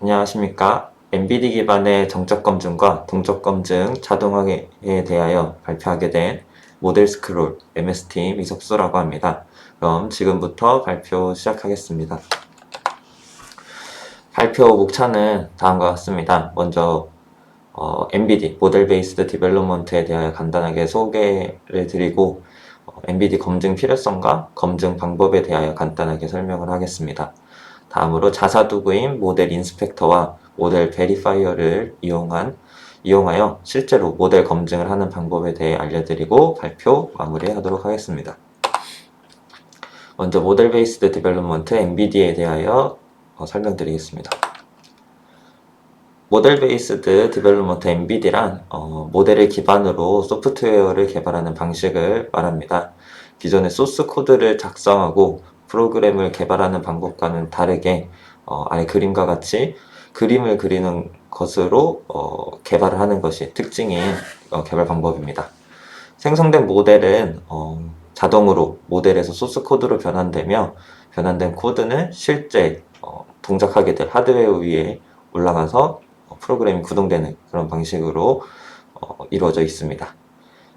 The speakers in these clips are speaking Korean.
안녕하십니까. MBD 기반의 정적 검증과 동적 검증 자동화에 대하여 발표하게 된 모델 스크롤 MS팀 이석수라고 합니다. 그럼 지금부터 발표 시작하겠습니다. 발표 목차는 다음과 같습니다. 먼저 MBD 모델 베이스드 디벨롭먼트에 대하여 간단하게 소개를 드리고 MBD 검증 필요성과 검증 방법에 대하여 간단하게 설명을 하겠습니다. 다음으로 자사 도구인 모델 인스펙터와 모델 베리파이어를 이용하여 실제로 모델 검증을 하는 방법에 대해 알려드리고 발표 마무리하도록 하겠습니다. 먼저 모델 베이스드 디벨롭먼트 MBD에 대하여 설명드리겠습니다. 모델 베이스드 디벨롭먼트 MBD란 모델을 기반으로 소프트웨어를 개발하는 방식을 말합니다. 기존의 소스 코드를 작성하고 프로그램을 개발하는 방법과는 다르게 아래 그림과 같이 그림을 그리는 것으로 개발을 하는 것이 특징인 개발 방법입니다. 생성된 모델은 자동으로 모델에서 소스 코드로 변환되며 변환된 코드는 실제 동작하게 될 하드웨어 위에 올라가서 프로그램이 구동되는 그런 방식으로 이루어져 있습니다.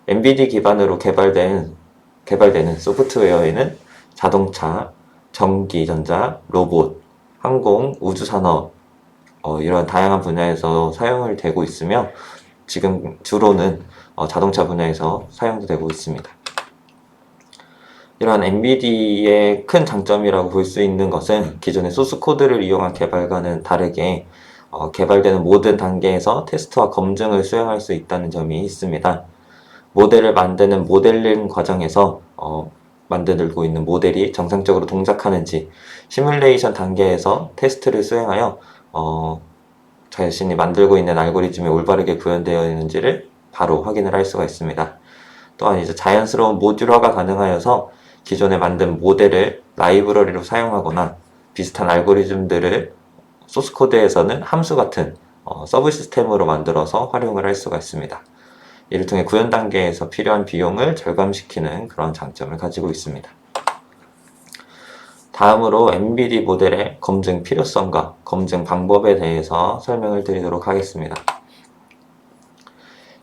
MBD 기반으로 개발되는 소프트웨어에는 자동차, 전기전자, 로봇, 항공, 우주산업 이런 다양한 분야에서 사용을 되고 있으며 지금 주로는 자동차 분야에서 사용도 되고 있습니다. 이러한 MBD의 큰 장점이라고 볼 수 있는 것은 기존의 소스 코드를 이용한 개발과는 다르게 개발되는 모든 단계에서 테스트와 검증을 수행할 수 있다는 점이 있습니다. 모델을 만드는 모델링 과정에서 만들고 있는 모델이 정상적으로 동작하는지 시뮬레이션 단계에서 테스트를 수행하여 자신이 만들고 있는 알고리즘이 올바르게 구현되어 있는지를 바로 확인을 할 수가 있습니다. 또한 이제 자연스러운 모듈화가 가능하여서 기존에 만든 모델을 라이브러리로 사용하거나 비슷한 알고리즘들을 소스 코드에서는 함수 같은 서브 시스템으로 만들어서 활용을 할 수가 있습니다. 이를 통해 구현 단계에서 필요한 비용을 절감시키는 그런 장점을 가지고 있습니다. 다음으로 MBD 모델의 검증 필요성과 검증 방법에 대해서 설명을 드리도록 하겠습니다.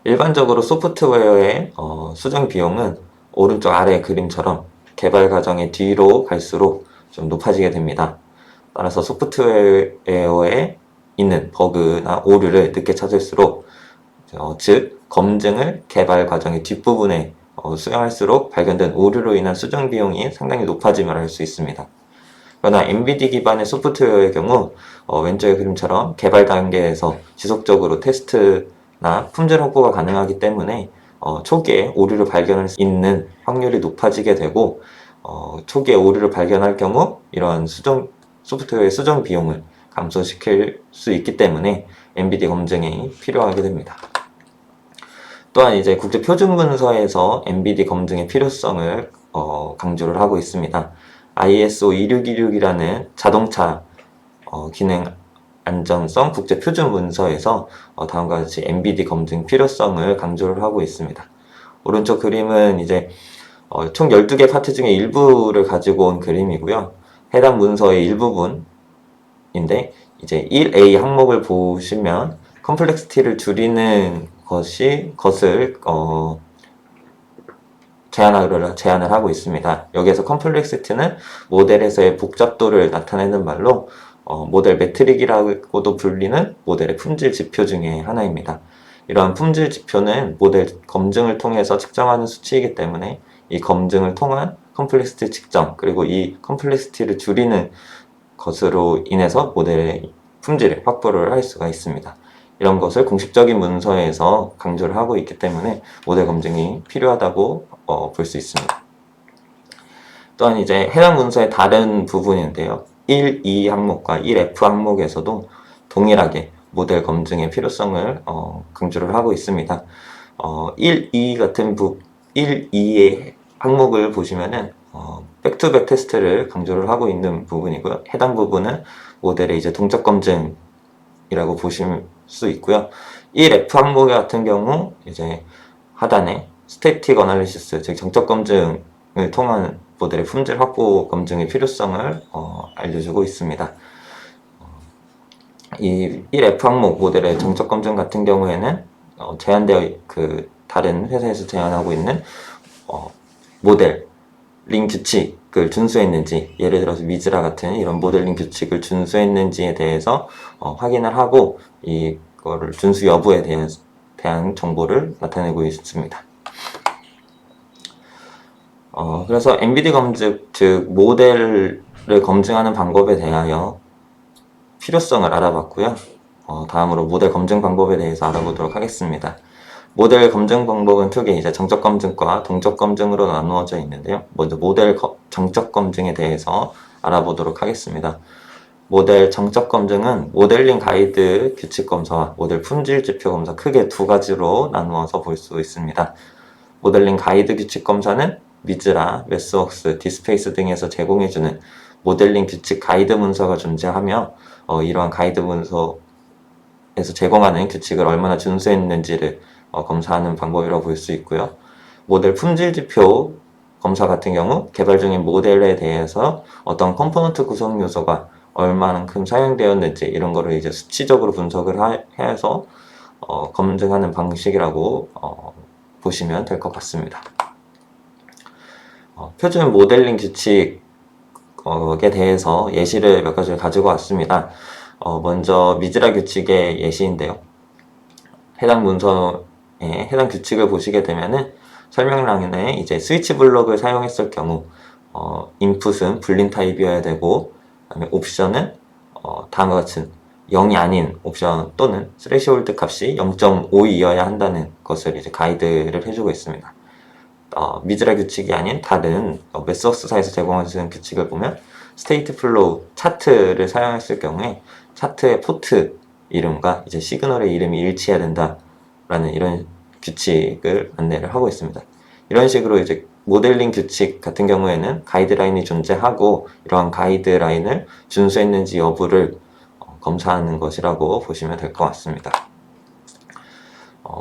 일반적으로 소프트웨어의 수정 비용은 오른쪽 아래 그림처럼 개발 과정의 뒤로 갈수록 좀 높아지게 됩니다. 따라서 소프트웨어에 있는 버그나 오류를 늦게 찾을수록 즉 검증을 개발 과정의 뒷부분에 수행할수록 발견된 오류로 인한 수정 비용이 상당히 높아짐을 알 수 있습니다. 그러나 MBD 기반의 소프트웨어의 경우 왼쪽의 그림처럼 개발 단계에서 지속적으로 테스트나 품질 확보가 가능하기 때문에 초기에 오류를 발견할 수 있는 확률이 높아지게 되고 초기에 오류를 발견할 경우 이러한 소프트웨어의 수정 비용을 감소시킬 수 있기 때문에 MBD 검증이 필요하게 됩니다. 또한 이제 국제 표준 문서에서 MBD 검증의 필요성을 강조를 하고 있습니다. ISO 26266이라는 자동차 기능 안전성 국제 표준 문서에서 다음과 같이 MBD 검증 필요성을 강조를 하고 있습니다. 오른쪽 그림은 이제 총 12개 파트 중에 일부를 가지고 온 그림이고요. 해당 문서의 일부분인데 이제 1A 항목을 보시면 컴플렉시티를 줄이는 것을 제한을 하고 있습니다. 여기에서 컴플렉시티는 모델에서의 복잡도를 나타내는 말로 모델 매트릭이라고도 불리는 모델의 품질 지표 중에 하나입니다. 이러한 품질 지표는 모델 검증을 통해서 측정하는 수치이기 때문에 이 검증을 통한 컴플렉시티 측정 그리고 이 컴플렉시티를 줄이는 것으로 인해서 모델의 품질을 확보를 할 수가 있습니다. 이런 것을 공식적인 문서에서 강조를 하고 있기 때문에 모델 검증이 필요하다고 볼 수 있습니다. 또한 이제 해당 문서의 다른 부분인데요. 1, 2 항목과 1F 항목에서도 동일하게 모델 검증의 필요성을 강조를 하고 있습니다. 1, 2의 항목을 보시면은 백투백 테스트를 강조를 하고 있는 부분이고요. 해당 부분은 모델의 이제 동적 검증이라고 보실 수 있고요. 1F 항목 같은 경우 이제 하단에 스태틱 어널리시스 즉 정적 검증을 통한 모델의 품질 확보 검증의 필요성을 알려주고 있습니다. 이 1F 항목 모델의 정적 검증 같은 경우에는 제한되어 다른 회사에서 제한하고 있는 모델링 규칙을 준수했는지, 예를 들어서 미즈라 같은 이런 모델링 규칙을 준수했는지에 대해서 확인을 하고 이거를 준수 여부에 대한 정보를 나타내고 있습니다. 그래서 MBD 검증, 즉 모델을 검증하는 방법에 대하여 필요성을 알아봤고요. 다음으로 모델 검증 방법에 대해서 알아보도록 하겠습니다. 모델 검증 방법은 크게 이제 정적 검증과 동적 검증으로 나누어져 있는데요. 먼저 모델 정적 검증에 대해서 알아보도록 하겠습니다. 모델 정적 검증은 모델링 가이드 규칙 검사와 모델 품질 지표 검사 크게 두 가지로 나누어서 볼 수 있습니다. 모델링 가이드 규칙 검사는 미즈라, 메스웍스, 디스페이스 등에서 제공해주는 모델링 규칙 가이드 문서가 존재하며 이러한 가이드 문서에서 제공하는 규칙을 얼마나 준수했는지를 검사하는 방법이라고 볼 수 있고요. 모델 품질 지표 검사 같은 경우 개발 중인 모델에 대해서 어떤 컴포넌트 구성 요소가 얼마만큼 사용되었는지 이런 거를 이제 수치적으로 분석을 해서 검증하는 방식이라고 보시면 될 것 같습니다. 표준 모델링 규칙에 대해서 예시를 몇 가지를 가지고 왔습니다. 먼저 미즈라 규칙의 예시인데요. 해당 문서에 해당 규칙을 보시게 되면은 설명란에 이제 스위치 블록을 사용했을 경우 인풋은 불린 타입이어야 되고, 그다음에 옵션은 다음과 같은 0이 아닌 옵션 또는 스레시홀드 값이 0.5이어야 한다는 것을 이제 가이드를 해주고 있습니다. 미즈라 규칙이 아닌 다른 메스웍스사에서 제공해주는 규칙을 보면 스테이트 플로우 차트를 사용했을 경우에 차트의 포트 이름과 이제 시그널의 이름이 일치해야 된다라는 이런 규칙을 안내를 하고 있습니다. 이런 식으로 이제 모델링 규칙 같은 경우에는 가이드라인이 존재하고 이러한 가이드라인을 준수했는지 여부를 검사하는 것이라고 보시면 될 것 같습니다.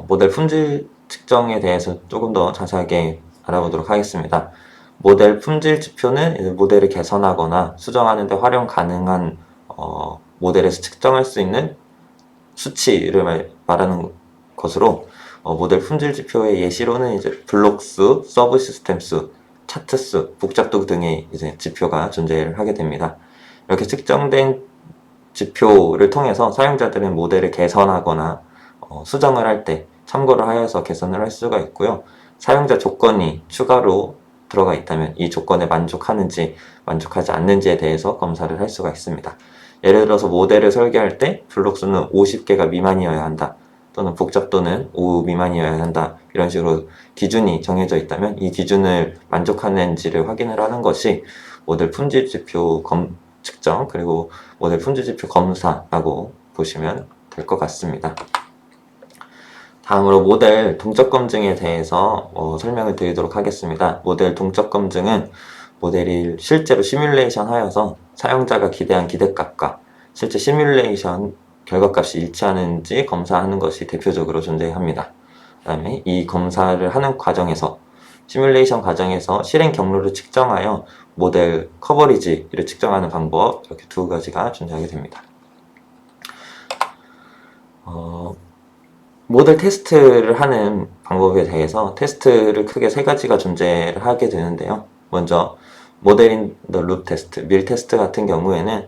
모델 품질 측정에 대해서 조금 더 자세하게 알아보도록 하겠습니다. 모델 품질 지표는 모델을 개선하거나 수정하는 데 활용 가능한 모델에서 측정할 수 있는 수치를 말하는 것으로 모델 품질 지표의 예시로는 이제 블록 수, 서브 시스템 수, 차트 수, 복잡도 등의 이제 지표가 존재를 하게 됩니다. 이렇게 측정된 지표를 통해서 사용자들은 모델을 개선하거나 수정을 할 때 참고를 하여서 개선을 할 수가 있고요. 사용자 조건이 추가로 들어가 있다면 이 조건에 만족하는지 만족하지 않는지에 대해서 검사를 할 수가 있습니다. 예를 들어서 모델을 설계할 때 블록 수는 50개가 미만이어야 한다, 또는 복잡도는 5 미만이어야 한다, 이런 식으로 기준이 정해져 있다면 이 기준을 만족하는지를 확인을 하는 것이 모델 품질 지표 측정 그리고 모델 품질 지표 검사라고 보시면 될 것 같습니다. 다음으로 모델 동적 검증에 대해서 설명을 드리도록 하겠습니다. 모델 동적 검증은 모델이 실제로 시뮬레이션 하여서 사용자가 기대한 기대값과 실제 시뮬레이션 결과값이 일치하는지 검사하는 것이 대표적으로 존재합니다. 그 다음에 이 검사를 하는 과정에서 시뮬레이션 과정에서 실행 경로를 측정하여 모델 커버리지를 측정하는 방법, 이렇게 두 가지가 존재하게 됩니다. 모델 테스트를 하는 방법에 대해서 테스트를 크게 세 가지가 존재를 하게 되는데요. 먼저 모델 인 더 룹 테스트, 밀 테스트 같은 경우에는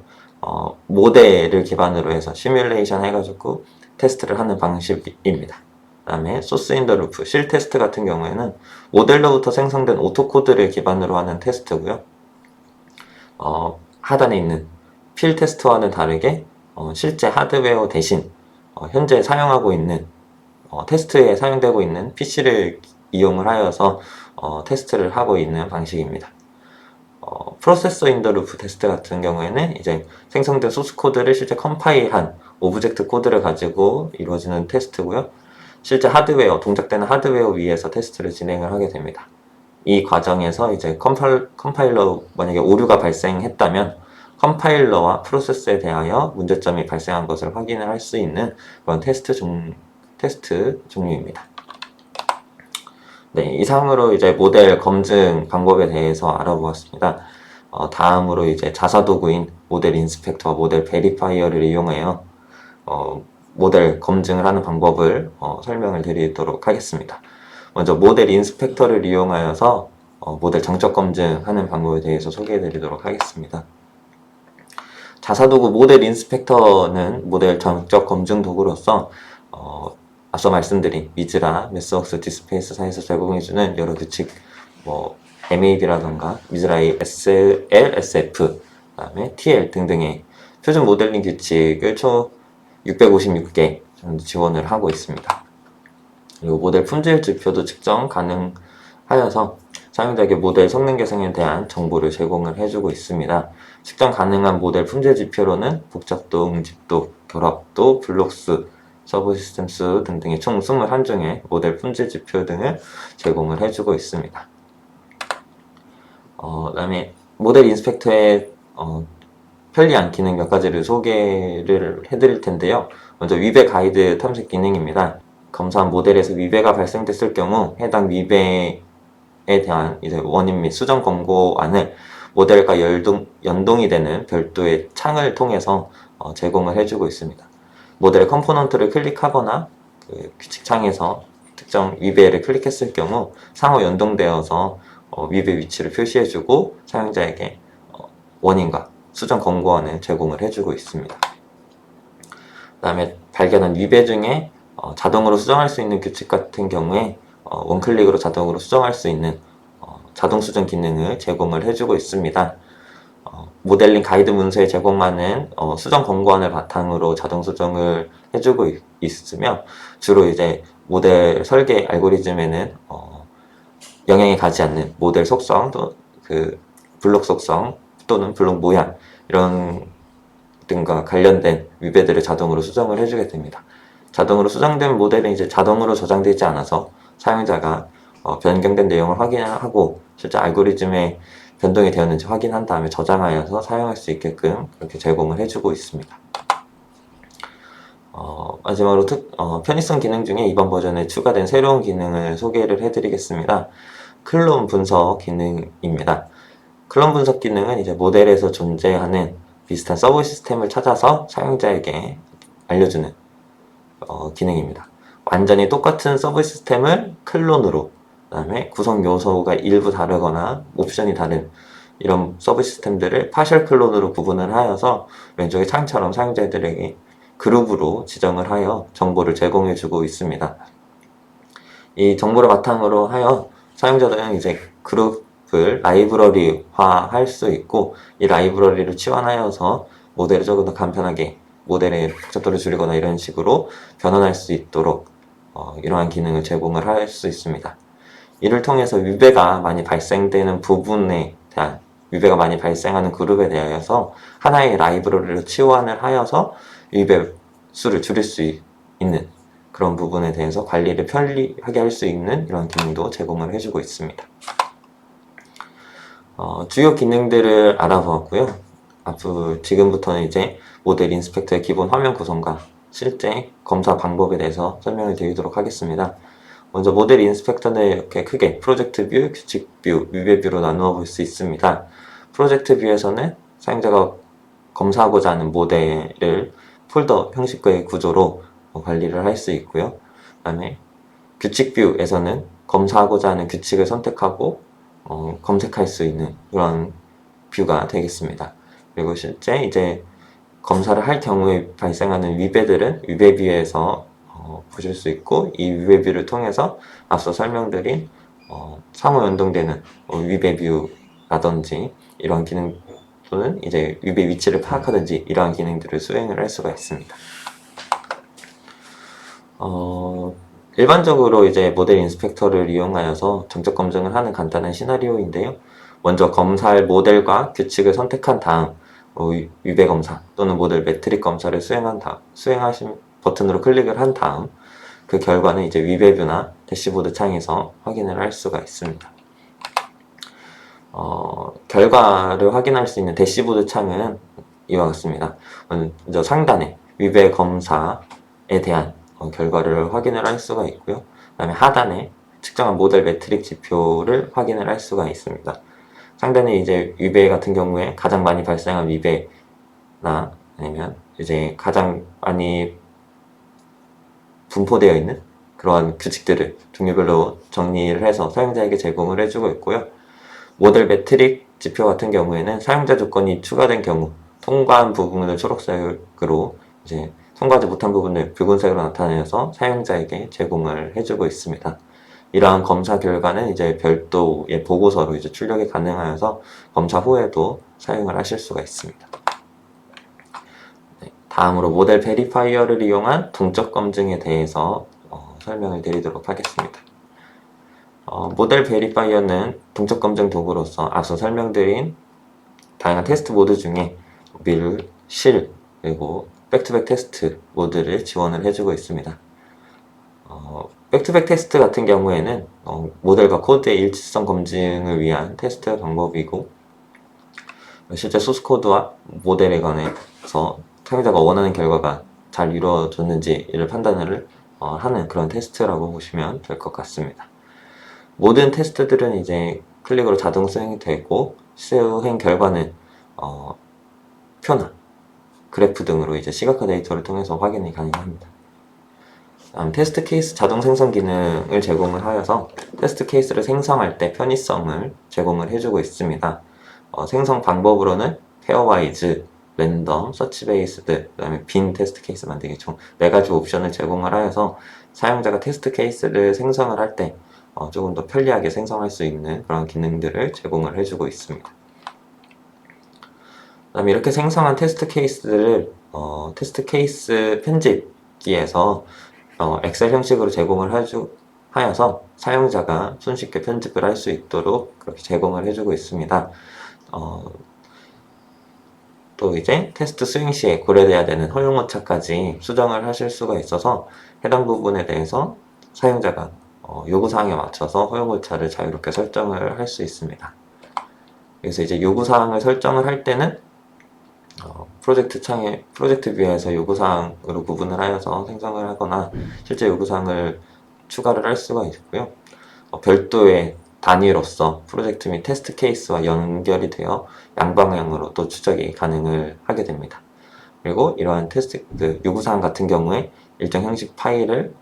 모델을 기반으로 해서 시뮬레이션 해가지고 테스트를 하는 방식입니다. 그 다음에 소스 인 더 루프, 실 테스트 같은 경우에는 모델로부터 생성된 오토 코드를 기반으로 하는 테스트고요. 하단에 있는 필 테스트와는 다르게 실제 하드웨어 대신 현재 사용하고 있는 테스트에 사용되고 있는 PC를 이용을 하여서 테스트를 하고 있는 방식입니다. 프로세서 인 더 루프 테스트 같은 경우에는 이제 생성된 소스 코드를 실제 컴파일한 오브젝트 코드를 가지고 이루어지는 테스트고요. 실제 하드웨어, 동작되는 하드웨어 위에서 테스트를 진행을 하게 됩니다. 이 과정에서 이제 컴파일러 만약에 오류가 발생했다면 컴파일러와 프로세스에 대하여 문제점이 발생한 것을 확인을 할 수 있는 그런 테스트 종류입니다. 네, 이상으로 이제 모델 검증 방법에 대해서 알아보았습니다. 다음으로 이제 자사 도구인 모델 인스펙터와 모델 베리파이어를 이용해요 모델 검증을 하는 방법을 설명을 드리도록 하겠습니다. 먼저 모델 인스펙터를 이용하여서 모델 정적 검증하는 방법에 대해서 소개해 드리도록 하겠습니다. 자사도구 모델 인스펙터는 모델 정적 검증 도구로서 앞서 말씀드린 미즈라, 매스웍스, 디스페이스사에서 제공해주는 여러 규칙, MAB라던가 미즈라의 SL, SF, 그다음에 TL 등등의 표준 모델링 규칙을 총 656개 정도 지원을 하고 있습니다. 그리고 모델 품질 지표도 측정 가능하여서 사용자에게 모델 성능 개선에 대한 정보를 제공을 해주고 있습니다. 측정 가능한 모델 품질 지표로는 복잡도, 응집도, 결합도, 블록수, 서브 시스템 수 등등의 총 21종의 모델 품질 지표 등을 제공을 해주고 있습니다. 그다음에 모델 인스펙터의 편리한 기능 몇 가지를 소개를 해드릴 텐데요. 먼저 위배 가이드 탐색 기능입니다. 검사한 모델에서 위배가 발생됐을 경우 해당 위배에 대한 이제 원인 및 수정 권고안을 모델과 연동이 되는 별도의 창을 통해서 제공을 해주고 있습니다. 모델의 컴포넌트를 클릭하거나 규칙창에서 특정 위배를 클릭했을 경우 상호 연동되어서 위배 위치를 표시해주고 사용자에게 원인과 수정 권고안을 제공을 해주고 있습니다. 그 다음에 발견한 위배 중에 자동으로 수정할 수 있는 규칙 같은 경우에 원클릭으로 자동으로 수정할 수 있는 자동 수정 기능을 제공을 해주고 있습니다. 모델링 가이드 문서에 제공하는 수정 권고안을 바탕으로 자동 수정을 해주고 있으며 주로 이제 모델 설계 알고리즘에는 영향이 가지 않는 모델 속성, 또 블록 속성 또는 블록 모양 이런 등과 관련된 위배들을 자동으로 수정을 해주게 됩니다. 자동으로 수정된 모델은 이제 자동으로 저장되지 않아서 사용자가 변경된 내용을 확인하고 실제 알고리즘에 변동이 되었는지 확인한 다음에 저장하여서 사용할 수 있게끔 그렇게 제공을 해주고 있습니다. 마지막으로 편의성 기능 중에 이번 버전에 추가된 새로운 기능을 소개를 해드리겠습니다. 클론 분석 기능입니다. 클론 분석 기능은 이제 모델에서 존재하는 비슷한 서브 시스템을 찾아서 사용자에게 알려주는 기능입니다. 완전히 똑같은 서브 시스템을 클론으로, 그 다음에 구성 요소가 일부 다르거나 옵션이 다른 이런 서브 시스템들을 파셜 클론으로 구분을 하여서 왼쪽의 창처럼 사용자들에게 그룹으로 지정을 하여 정보를 제공해 주고 있습니다. 이 정보를 바탕으로 하여 사용자들은 이제 그룹을 라이브러리화 할 수 있고 이 라이브러리를 치환하여서 모델을 조금 더 간편하게 모델의 복잡도를 줄이거나 이런 식으로 변환할 수 있도록 이러한 기능을 제공을 할 수 있습니다. 이를 통해서 위배가 많이 발생되는 부분에 대한 위배가 많이 발생하는 그룹에 대하여서 하나의 라이브러리로 치환을 하여서 위배 수를 줄일 수 있는 그런 부분에 대해서 관리를 편리하게 할 수 있는 이런 기능도 제공을 해주고 있습니다. 주요 기능들을 알아보았고요. 앞으로 지금부터는 이제 모델 인스펙터의 기본 화면 구성과 실제 검사 방법에 대해서 설명을 드리도록 하겠습니다. 먼저 모델 인스펙터는 이렇게 크게 프로젝트 뷰, 규칙 뷰, 위배 뷰로 나누어 볼 수 있습니다. 프로젝트 뷰에서는 사용자가 검사하고자 하는 모델을 폴더 형식의 구조로 관리를 할 수 있고요. 그 다음에 규칙 뷰에서는 검사하고자 하는 규칙을 선택하고 검색할 수 있는 그런 뷰가 되겠습니다. 그리고 실제 이제 검사를 할 경우에 발생하는 위배들은 위배 뷰에서 보실 수 있고 이 위배 뷰를 통해서 앞서 설명드린 상호 연동되는 위배 뷰라든지 이런 기능 또는 이제 위배 위치를 파악하든지 이러한 기능들을 수행을 할 수가 있습니다. 일반적으로 이제 모델 인스펙터를 이용하여서 정적 검증을 하는 간단한 시나리오인데요. 먼저 검사할 모델과 규칙을 선택한 다음 위배 검사 또는 모델 매트릭 검사를 수행하신 버튼으로 클릭을 한 다음 그 결과는 이제 위배 뷰나 대시보드 창에서 확인을 할 수가 있습니다. 결과를 확인할 수 있는 대시보드 창은 이와 같습니다. 먼저 상단에 위배 검사에 대한 결과를 확인을 할 수가 있고요. 그 다음에 하단에 측정한 모델 매트릭 지표를 확인을 할 수가 있습니다. 상단에 이제 위배 같은 경우에 가장 많이 발생한 위배나 아니면 이제 가장 많이 분포되어 있는 그러한 규칙들을 종류별로 정리를 해서 사용자에게 제공을 해주고 있고요. 모델 매트릭 지표 같은 경우에는 사용자 조건이 추가된 경우 통과한 부분을 초록색으로, 이제 통과하지 못한 부분을 붉은색으로 나타내서 사용자에게 제공을 해주고 있습니다. 이러한 검사 결과는 이제 별도의 보고서로 이제 출력이 가능하여서 검사 후에도 사용을 하실 수가 있습니다. 네, 다음으로 모델 베리파이어를 이용한 동적 검증에 대해서 설명을 드리도록 하겠습니다. 모델 베리파이어는 동적 검증 도구로서 앞서 설명드린 다양한 테스트 모드 중에 밀, 실, 그리고 백투백 테스트 모드를 지원을 해주고 있습니다. 백투백 테스트 같은 경우에는 모델과 코드의 일치성 검증을 위한 테스트 방법이고, 실제 소스 코드와 모델에 관해서 사용자가 원하는 결과가 잘 이루어졌는지를 판단을 하는 그런 테스트라고 보시면 될 것 같습니다. 모든 테스트들은 이제 클릭으로 자동 수행이 되고, 수행 결과는 표나 그래프 등으로 이제 시각화 데이터를 통해서 확인이 가능합니다. 테스트 케이스 자동 생성 기능을 제공을 하여서 테스트 케이스를 생성할 때 편의성을 제공을 해주고 있습니다. 생성 방법으로는 페어와이즈, 랜덤, 서치 베이스드, 그 다음에 빈 테스트 케이스 만들기 총 4가지 옵션을 제공을 하여서 사용자가 테스트 케이스를 생성을 할 때 조금 더 편리하게 생성할 수 있는 그런 기능들을 제공을 해주고 있습니다. 그 다음에 이렇게 생성한 테스트 케이스들을 테스트 케이스 편집기에서 엑셀 형식으로 제공을 하여서 사용자가 손쉽게 편집을 할 수 있도록 그렇게 제공을 해주고 있습니다. 또 이제 테스트 수행 시에 고려돼야 되는 허용 오차까지 수정을 하실 수가 있어서 해당 부분에 대해서 사용자가 요구사항에 맞춰서 허용 오차를 자유롭게 설정을 할 수 있습니다. 그래서 이제 요구사항을 설정을 할 때는 프로젝트 창에 프로젝트 뷰에서 요구사항으로 구분을 하여서 생성을 하거나 실제 요구사항을 추가를 할 수가 있고요. 별도의 단위로서 프로젝트 및 테스트 케이스와 연결이 되어 양방향으로 또 추적이 가능을 하게 됩니다. 그리고 이러한 테스트 요구사항 같은 경우에 일정 형식 파일을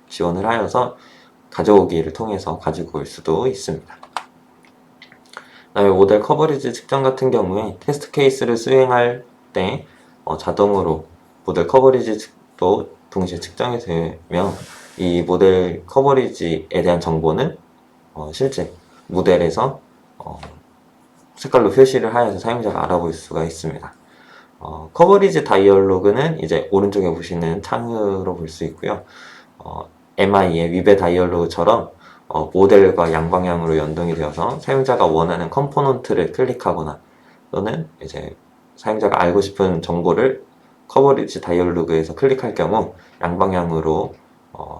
지원을 하여서 가져오기를 통해서 가지고 올 수도 있습니다. 그다음에 모델 커버리지 측정 같은 경우에 테스트 케이스를 수행할 때 자동으로 모델 커버리지도 동시에 측정이 되며, 이 모델 커버리지에 대한 정보는 실제 모델에서 색깔로 표시를 하여서 사용자가 알아볼 수가 있습니다. 커버리지 다이얼로그는 이제 오른쪽에 보시는 창으로 볼 수 있고요. MI의 위배 다이얼로그처럼 모델과 양방향으로 연동이 되어서 사용자가 원하는 컴포넌트를 클릭하거나 또는 이제 사용자가 알고 싶은 정보를 커버리지 다이얼로그에서 클릭할 경우 양방향으로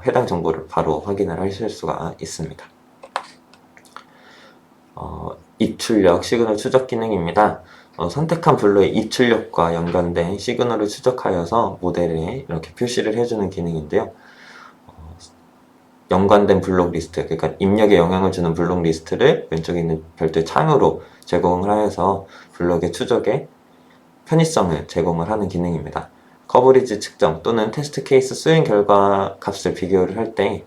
해당 정보를 바로 확인을 하실 수가 있습니다. 입출력 시그널 추적 기능입니다. 선택한 블록의 입출력과 연관된 시그널을 추적하여서 모델에 이렇게 표시를 해주는 기능인데요. 연관된 블록 리스트, 그러니까 입력에 영향을 주는 블록 리스트를 왼쪽에 있는 별도의 창으로 제공을 하여서 블록의 추적에 편의성을 제공을 하는 기능입니다. 커버리지 측정 또는 테스트 케이스 수행 결과 값을 비교를 할 때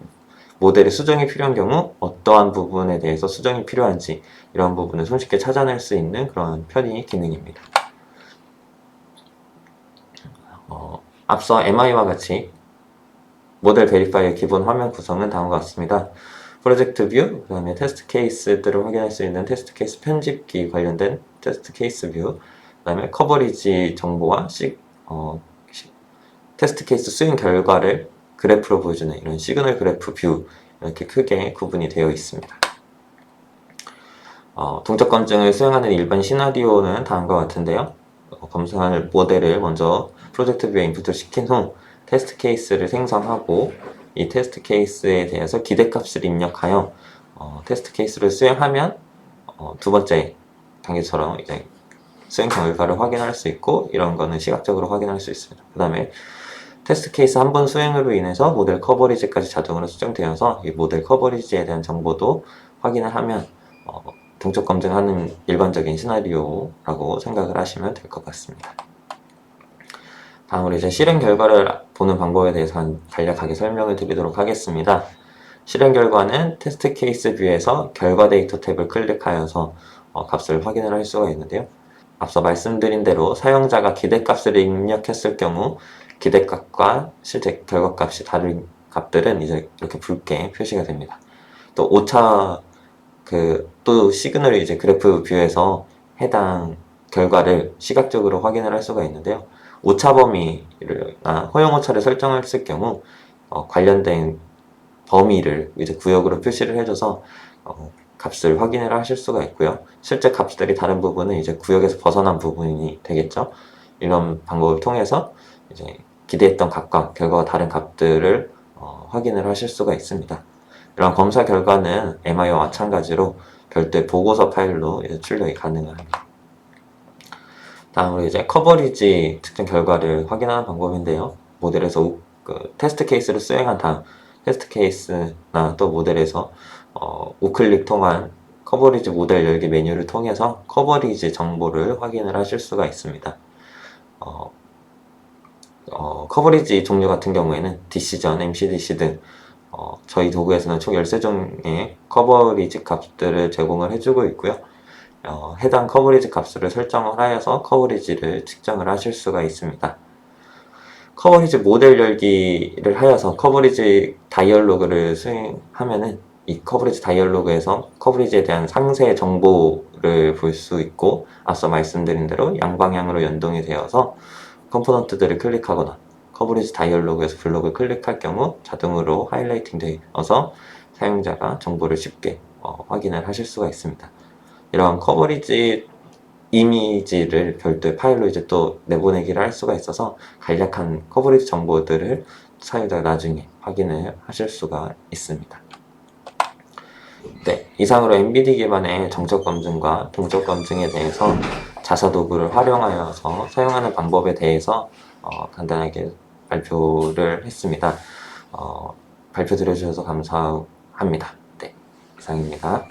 모델의 수정이 필요한 경우 어떠한 부분에 대해서 수정이 필요한지 이런 부분을 손쉽게 찾아낼 수 있는 그런 편의 기능입니다. 앞서 MI와 같이 모델 베리파이어 기본 화면 구성은 다음과 같습니다. 프로젝트 뷰, 그 다음에 테스트 케이스들을 확인할 수 있는 테스트 케이스 편집기 관련된 테스트 케이스 뷰, 그 다음에 커버리지 정보와 테스트 케이스 수행 결과를 그래프로 보여주는 이런 시그널 그래프 뷰, 이렇게 크게 구분이 되어 있습니다. 동적 검증을 수행하는 일반 시나리오는 다음과 같은데요. 검사할 모델을 먼저 프로젝트 뷰에 인풋을 시킨 후 테스트 케이스를 생성하고 이 테스트 케이스에 대해서 기대값을 입력하여 테스트 케이스를 수행하면 두 번째 단계처럼 이제 수행 결과를 확인할 수 있고, 이런 거는 시각적으로 확인할 수 있습니다. 그 다음에 테스트 케이스 한 번 수행으로 인해서 모델 커버리지까지 자동으로 수정되어서 이 모델 커버리지에 대한 정보도 확인을 하면 동적 검증하는 일반적인 시나리오라고 생각을 하시면 될 것 같습니다. 다음으로 이제 실행 결과를 보는 방법에 대해서 간략하게 설명을 드리도록 하겠습니다. 실행 결과는 테스트 케이스 뷰에서 결과 데이터 탭을 클릭하여서 값을 확인을 할 수가 있는데요. 앞서 말씀드린 대로 사용자가 기대값을 입력했을 경우 기대값과 실제 결과값이 다른 값들은 이제 이렇게 붉게 표시가 됩니다. 또 오차 또 시그널을 이제 그래프 뷰에서 해당 결과를 시각적으로 확인을 할 수가 있는데요. 오차 범위나 허용 오차를 설정했을 경우 관련된 범위를 이제 구역으로 표시를 해줘서 값을 확인을 하실 수가 있고요. 실제 값들이 다른 부분은 이제 구역에서 벗어난 부분이 되겠죠. 이런 방법을 통해서 이제 기대했던 값과 결과가 다른 값들을 확인을 하실 수가 있습니다. 이런 검사 결과는 MI와 마찬가지로 별도의 보고서 파일로 이제 출력이 가능합니다. 다음으로 이제 커버리지 측정 결과를 확인하는 방법인데요. 모델에서 테스트 케이스를 수행한 다음 테스트 케이스나 또 모델에서 우클릭 통한 커버리지 모델 열기 메뉴를 통해서 커버리지 정보를 확인을 하실 수가 있습니다. 커버리지 종류 같은 경우에는 디시전, MCDC 등 저희 도구에서는 총 13종의 커버리지 값들을 제공을 해주고 있고요. 해당 커버리지 값을 설정을 하여서 커버리지를 측정을 하실 수가 있습니다. 커버리지 모델 열기를 하여서 커버리지 다이얼로그를 수행하면은 이 커버리지 다이얼로그에서 커버리지에 대한 상세 정보를 볼 수 있고, 앞서 말씀드린 대로 양방향으로 연동이 되어서 컴포넌트들을 클릭하거나 커버리지 다이얼로그에서 블록을 클릭할 경우 자동으로 하이라이팅 되어서 사용자가 정보를 쉽게 확인을 하실 수가 있습니다. 이런 커버리지 이미지를 별도의 파일로 이제 또 내보내기를 할 수가 있어서 간략한 커버리지 정보들을 사용자가 나중에 확인을 하실 수가 있습니다. 네, 이상으로 MBD 기반의 정적 검증과 동적 검증에 대해서 자사 도구를 활용하여서 사용하는 방법에 대해서 간단하게 발표를 했습니다. 발표 들어주셔서 감사합니다. 네, 이상입니다.